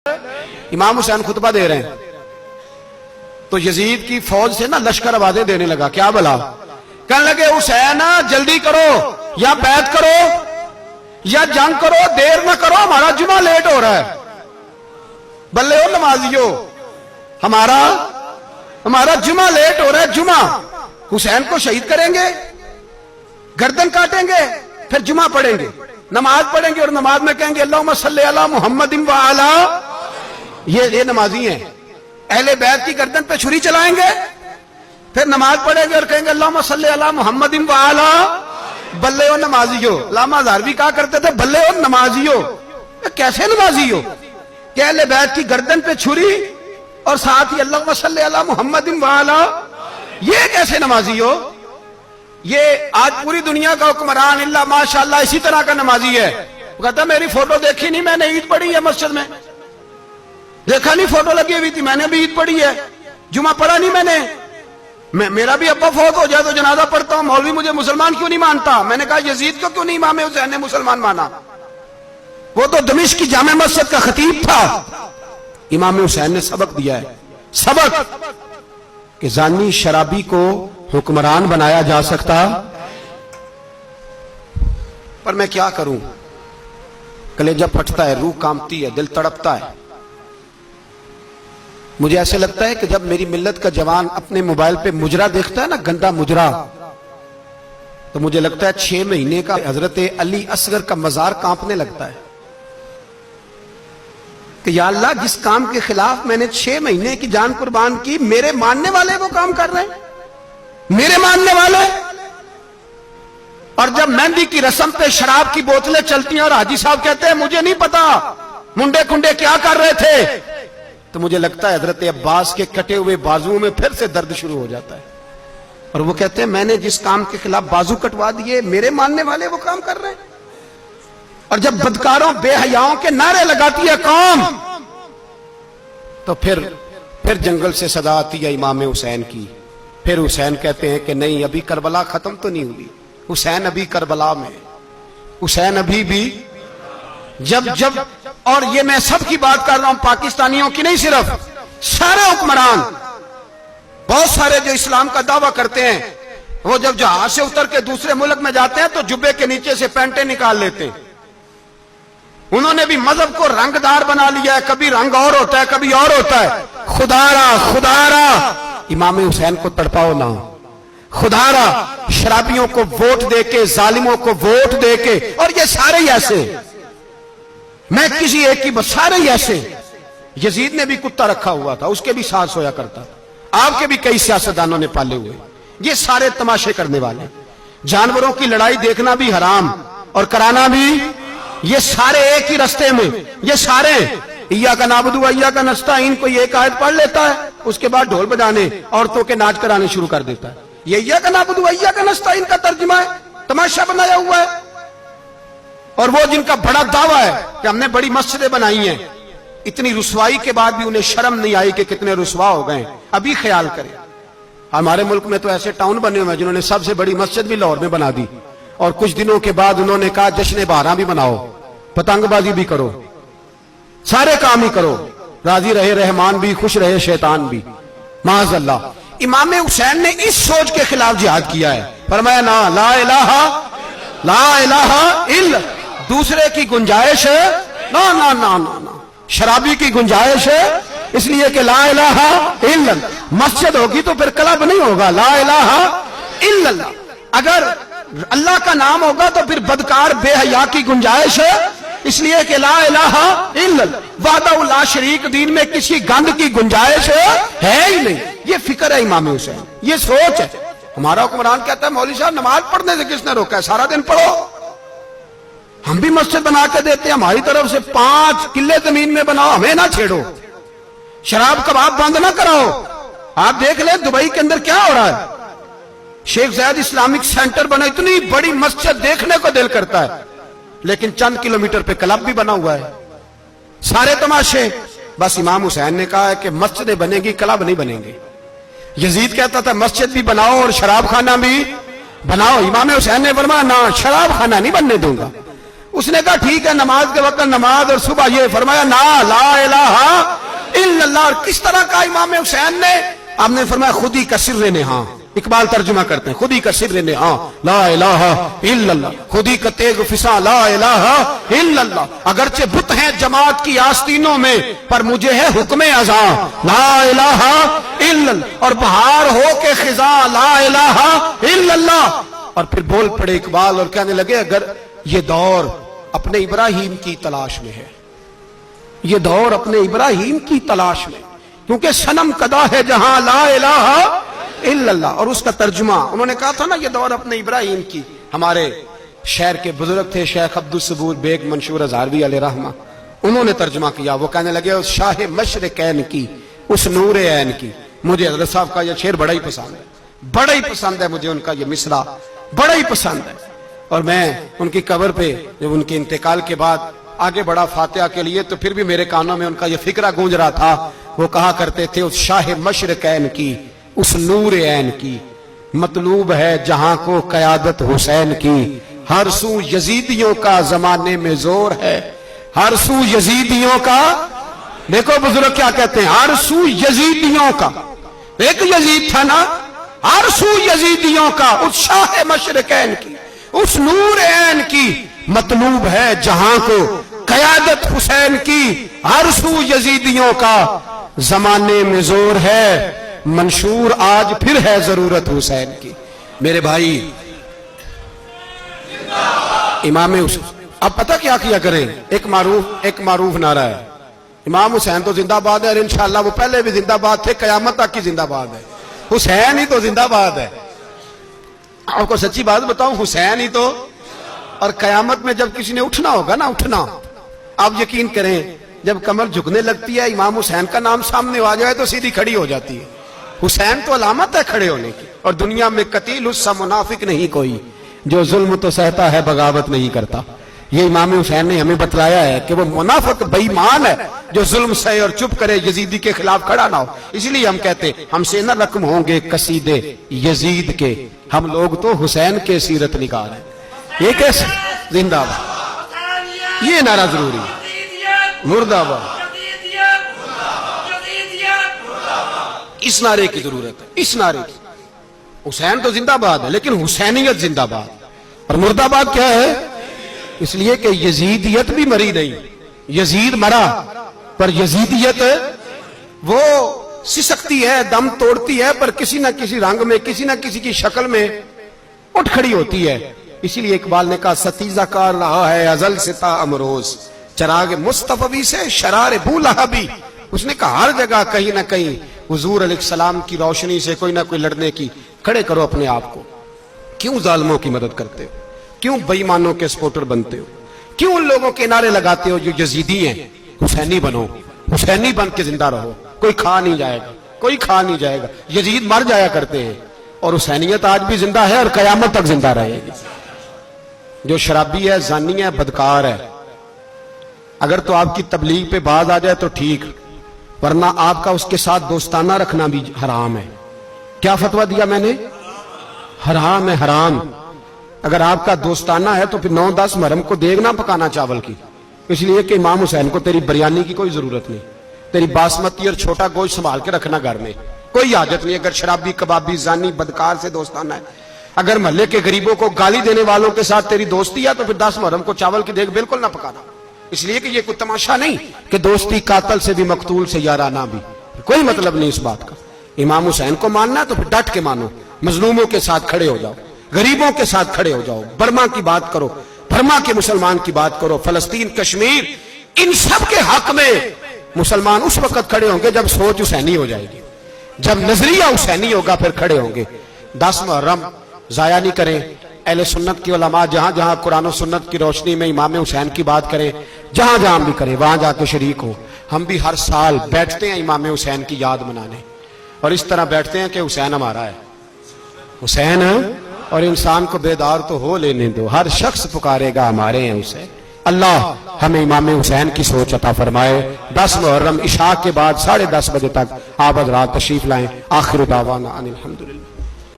امام حسین خطبہ دے رہے ہیں تو یزید کی فوج سے نا لشکر آوازیں دینے لگا، کیا بلا؟ کہنے لگے حسین جلدی کرو، یا بیعت کرو یا جنگ کرو، دیر نہ کرو، ہمارا جمعہ لیٹ ہو رہا ہے۔ بلے ہو نمازیو، ہمارا جمعہ لیٹ ہو رہا ہے۔ جمعہ حسین کو شہید کریں گے، گردن کاٹیں گے، پھر جمعہ پڑھیں گے، نماز پڑھیں گے اور نماز میں کہیں گے اللہم صلی علی محمد وعلی، یہ نمازی ہیں۔ اہل بیت کی گردن پہ چھری چلائیں گے، پھر نماز پڑھیں گے اور کہیں گے اللہم صلی علی محمد وعلی۔ بلے ہو نمازیو، علامہ ہزاروی کہا کرتے تھے بلے ہو نمازیو، کیسے نمازی ہو کہ اہل بیت کی گردن پہ چھری اور ساتھ ہی اللہم صلی علی محمد وعلی، یہ کیسے نمازی ہو؟ یہ آج پوری دنیا کا حکمران اللہ ماشاءاللہ اسی طرح کا نمازی ہے۔ وہ کہتا میری فوٹو دیکھی نہیں، میں نے عید پڑھی ہے مسجد میں، دیکھا نہیں فوٹو لگی ہوئی تھی، میں نے بھی عید پڑھی ہے، جمعہ پڑھا نہیں میں نے، میرا بھی ابا فوت ہو جائے تو جنازہ پڑھتا ہوں، مولوی مجھے مسلمان کیوں نہیں مانتا؟ میں نے کہا یزید کو کیوں نہیں امام حسین نے مسلمان مانا؟ وہ تو دمشق کی جامع مسجد کا خطیب تھا۔ امام حسین نے سبق دیا ہے، سبق کہ زانی شرابی کو حکمران بنایا جا سکتا، پر میں کیا کروں، کلیجہ پھٹتا ہے، روح کامتی ہے، دل تڑپتا ہے۔ مجھے ایسے لگتا ہے کہ جب میری ملت کا جوان اپنے موبائل پہ مجرا دیکھتا ہے نا، گندا مجرا، تو مجھے لگتا ہے 6 مہینے کا حضرت علی اصغر کا مزار کانپنے لگتا ہے کہ یا اللہ جس کام کے خلاف میں نے 6 مہینے کی جان قربان کی، میرے ماننے والے وہ کام کر رہے ہیں، میرے ماننے والے۔ اور جب مہندی کی رسم پہ شراب کی بوتلیں چلتی ہیں اور حاجی صاحب کہتے ہیں مجھے نہیں پتا منڈے کنڈے کیا کر رہے تھے، تو مجھے لگتا ہے حضرت عباس کے کٹے ہوئے بازوؤں میں پھر سے درد شروع ہو جاتا ہے، اور وہ کہتے ہیں میں نے جس کام کے خلاف بازو کٹوا دیے، میرے ماننے والے وہ کام کر رہے ہیں۔ اور جب بدکاروں بے حیاؤں کے نعرے لگاتی ہے قوم، تو پھر جنگل سے صدا آتی ہے امام حسین کی۔ پھر حسین کہتے ہیں کہ نہیں، ابھی کربلا ختم تو نہیں ہوئی، حسین ابھی کربلا میں، حسین ابھی بھی جب اور یہ میں سب کی بات کر رہا ہوں، پاکستانیوں کی نہیں، صرف سارے حکمران، بہت سارے جو اسلام کا دعویٰ کرتے ہیں، وہ جب جہاز سے اتر کے دوسرے ملک میں جاتے ہیں تو جبے کے نیچے سے پینٹیں نکال لیتے ہیں۔ انہوں نے بھی مذہب کو رنگ دار بنا لیا ہے، کبھی رنگ اور ہوتا ہے کبھی اور ہوتا ہے۔ خدا را امام حسین کو تڑپاؤ نہ، خدا را شرابیوں کو ووٹ دے کے، ظالموں کو ووٹ دے کے، اور یہ سارے ہی ایسے، میں کسی ایک کی بس، سارے ہی ایسے۔ یزید نے بھی کتا رکھا ہوا تھا، اس کے بھی ساتھ سویا کرتا تھا، آپ کے بھی کئی سیاستدانوں نے پالے ہوئے، یہ سارے تماشے کرنے والے، جانوروں کی لڑائی دیکھنا بھی حرام اور کرانا بھی، یہ سارے ایک ہی رستے میں، یہ سارے ایاک نعبد و ایاک نستعین، کوئی ایک آیت پڑھ لیتا ہے، اس کے بعد ڈھول بجانے، عورتوں کے ناچ کرانے شروع کر دیتا ہے۔ یہ ایاک نعبد و ایاک نستعین کا ترجمہ ہے، تماشا بنایا ہوا ہے۔ اور وہ جن کا بڑا دعویٰ ہے کہ ہم نے بڑی مسجدیں بنائی ہیں، اتنی رسوائی کے بعد بھی انہیں شرم نہیں آئی کہ کتنے رسوا ہو گئے۔ ابھی خیال کریں، ہمارے ملک میں تو ایسے ٹاؤن بنے ہوئے ہیں جنہوں نے سب سے بڑی مسجد بھی لاہور میں بنا دی، اور کچھ دنوں کے بعد انہوں نے کہا جشن بہاراں بھی بناؤ، پتنگ بازی بھی کرو، سارے کام ہی کرو، راضی رہے رحمان بھی، خوش رہے شیطان بھی، معاذ اللہ۔ امام حسین نے اس سوچ کے خلاف جہاد کیا ہے، فرمایا نا لا الہ الا، دوسرے کی گنجائش ہے نا، شرابی کی گنجائش ہے، اس لیے کہ لا الہ الا، مسجد ہوگی تو پھر کلب نہیں ہوگا، لا الہ الا اللہ، اگر اللہ کا نام ہوگا تو پھر بدکار بے حیا کی گنجائش ہے، اس لیے کہ لا الہ الا اللہ، وحدہ لا شریک، دین میں کسی گند کی گنجائش ہے ہی نہیں۔ یہ فکر ہے امام حسین، یہ سوچ ہے۔ ہمارا حکمران کہتا ہے مولوی صاحب نماز پڑھنے سے کس نے روکا ہے، سارا دن پڑھو، ہم بھی مسجد بنا کے دیتے ہیں، ہماری طرف سے 5 کلے زمین میں بناؤ، ہمیں نہ چھیڑو، شراب کباب بند نہ کراؤ۔ آپ دیکھ لیں دبئی کے اندر کیا ہو رہا ہے، شیخ زید اسلامک سینٹر بنا، اتنی بڑی مسجد دیکھنے کو دل کرتا ہے، لیکن چند کلومیٹر پہ کلب بھی بنا ہوا ہے، سارے تماشے۔ بس امام حسین نے کہا ہے کہ مسجدیں بنے گی، کلب نہیں بنیں گے۔ یزید کہتا تھا مسجد بھی بناؤ اور شراب خانہ بھی بناؤ، امام حسین نے فرمایا نہ، شراب خانہ نہیں بننے دوں گا۔ اس نے کہا ٹھیک ہے، نماز کے وقت نماز اور صبح یہ، فرمایا نا لا الہ اور کس طرح کا امام حسین نے؟ آپ نے فرمایا خود ہی کا سر نہاں، اقبال ترجمہ کرتے ہیں خود ہی کا سر نہاں لا الہ الا اللہ، خود ہی کا تیغ فساں لا الہ الا اللہ، اگرچہ بت ہیں جماعت کی آستینوں میں پر مجھے ہے حکم ازاں لا الہ الا اللہ، اور بہار ہو کے خزاں لا الہ الا اللہ۔ اور پھر بول پڑے اقبال اور کہنے لگے اگر یہ دور اپنے ابراہیم کی تلاش میں ہے، یہ دور اپنے ابراہیم کی تلاش میں، کیونکہ صنم کدا ہے جہاں لا الہ الا اللہ، اور اس کا ترجمہ انہوں نے کہا تھا نا یہ دور اپنے ابراہیم کی۔ ہمارے شہر کے بزرگ تھے شیخ عبدالصبور بیگ منشور ہزاروی علیہ رحمہ، انہوں نے ترجمہ کیا، وہ کہنے لگے اس شاہ مشرقین کی، اس نور عین کی۔ مجھے حضرت صاحب کا یہ شعر بڑا ہی پسند ہے، بڑا ہی پسند ہے مجھے ان کا یہ مصرع بڑا ہی پسند ہے۔ اور میں ان کی قبر پہ جب ان کے انتقال کے بعد آگے بڑھا فاتحہ کے لیے تو پھر بھی میرے کانوں میں ان کا یہ فکرہ گونج رہا تھا، وہ کہا کرتے تھے اس شاہ مشرقین کی، اس نور عین کی، مطلوب ہے جہاں کو قیادت حسین کی، ہر سو یزیدیوں کا زمانے میں زور ہے، ہر سو یزیدیوں کا، دیکھو بزرگ کیا کہتے ہیں، ہر سو یزیدیوں کا، ایک یزید تھا نا، ہر سو یزیدیوں کا، اس شاہ مشرقین کی، اس نور عین کی، مطلوب ہے جہاں کو قیادت حسین کی، ہر سو یزیدیوں کا زمانے میں زور ہے، منشور آج پھر ہے ضرورت حسین کی۔ میرے بھائی امام حسین، اب پتہ کیا کیا کریں، ایک معروف نعرہ ہے، امام حسین تو زندہ باد ہے، اور انشاءاللہ وہ پہلے بھی زندہ باد تھے، قیامت تک کی زندہ باد ہے، حسین ہی تو زندہ باد ہے۔ آپ کو سچی بات بتاؤں، حسین ہی تو، اور قیامت میں جب کسی نے اٹھنا ہوگا نا، اٹھنا، آپ یقین کریں جب کمر جھکنے لگتی ہے امام حسین کا نام سامنے آ جائے تو سیدھی کھڑی ہو جاتی ہے۔ حسین تو علامت ہے کھڑے ہونے کی، اور دنیا میں قتیل اس سا منافق نہیں کوئی جو ظلم تو سہتا ہے بغاوت نہیں کرتا۔ یہ امام حسین نے ہمیں بتلایا ہے کہ وہ منافق بے ایمان ہے جو ظلم سہے اور چپ کرے، یزیدی کے خلاف کھڑا نہ ہو۔ اس لیے ہم کہتے ہیں ہم سے نہ رقم ہوں گے قصیدے یزید کے، ہم لوگ تو حسین کے سیرت نگار ہیں۔ یہ کیسے زندہ باد، یہ نعرہ ضروری ہے، مردہ آباد، اس نعرے کی ضرورت ہے، اس نعرے کی۔ حسین تو زندہ باد ہے لیکن حسینیت زندہ باد، اور مردہ آباد کیا ہے؟ اس لیے کہ یزیدیت بھی مری نہیں، یزید مرا پر یزیدیت وہ سسکتی ہے، دم توڑتی ہے، پر کسی نہ کسی رنگ میں، کسی نہ کسی کی شکل میں اٹھ کھڑی ہوتی ہے۔ اسی لیے اقبال نے کہا ستیزہ کار رہا ہے ازل سے تا امروز، چراغ مصطفی سے شرار بو لہبی۔ اس نے کہا ہر جگہ کہیں نہ کہیں حضور علیہ السلام کی روشنی سے کوئی نہ کوئی لڑنے کی، کھڑے کرو اپنے آپ کو۔ کیوں ظالموں کی مدد کرتے ہو؟ کیوں بے ایمانوں کے سپورٹر بنتے ہو؟ کیوں ان لوگوں کے نعرے لگاتے ہو جو یزیدی ہیں؟ حسینی بنو، حسینی بن کے زندہ رہو، کوئی کھا نہیں جائے گا، کوئی کھا نہیں جائے گا۔ یزید مر جایا کرتے ہیں اور حسینیت آج بھی زندہ ہے اور قیامت تک زندہ رہے گی۔ جو شرابی ہے، زانی ہے، بدکار ہے، اگر تو آپ کی تبلیغ پہ باز آ جائے تو ٹھیک، ورنہ آپ کا اس کے ساتھ دوستانہ رکھنا بھی حرام ہے۔ کیا فتویٰ دیا میں نے؟ حرام ہے، حرام۔ اگر آپ کا دوستانہ ہے تو پھر 9-10 محرم کو دیگ نہ پکانا چاول کی، اس لیے کہ امام حسین کو تیری بریانی کی کوئی ضرورت نہیں، تیری باسمتی اور چھوٹا گوشت سنبھال کے رکھنا گھر میں، کوئی حاجت نہیں۔ اگر شرابی، کبابی، زانی، بدکار سے دوستانہ ہے، اگر محلے کے غریبوں کو گالی دینے والوں کے ساتھ تیری دوستی ہے تو پھر 10 محرم کو چاول کی دیگ بالکل نہ پکانا، اس لیے کہ یہ کوئی تماشا نہیں کہ دوستی قاتل سے بھی مقتول سے یارانہ بھی، کوئی مطلب نہیں اس بات کا۔ امام حسین کو ماننا ہے تو پھر ڈٹ کے مانو، مظلوموں کے ساتھ کھڑے ہو جاؤ، غریبوں کے ساتھ کھڑے ہو جاؤ، برما کی بات کرو، برما کے مسلمان کی بات کرو، فلسطین، کشمیر، ان سب کے حق میں مسلمان اس وقت کھڑے ہوں گے جب سوچ حسینی ہو جائے گی، جب نظریہ حسینی ہوگا پھر کھڑے ہوں گے۔ 10 محرم ضائع نہیں کریں۔ اہل سنت کی علماء جہاں جہاں قرآن و سنت کی روشنی میں امام حسین کی بات کریں، جہاں جہاں بھی کریں، وہاں جا کے شریک ہو۔ ہم بھی ہر سال بیٹھتے ہیں امام حسین کی یاد منانے، اور اس طرح بیٹھتے ہیں کہ حسین ہمارا ہے، حسین ہے، اور انسان کو بیدار تو ہو لینے دو، ہر شخص پکارے گا ہمارے ہیں اسے۔ اللہ ہمیں امام حسین کی سوچ عطا فرمائے۔ 10 محرم عشاء کے بعد 10:30 بجے تک آپ حضرات تشریف لائیں۔ آخر دعوانا ان الحمدللہ۔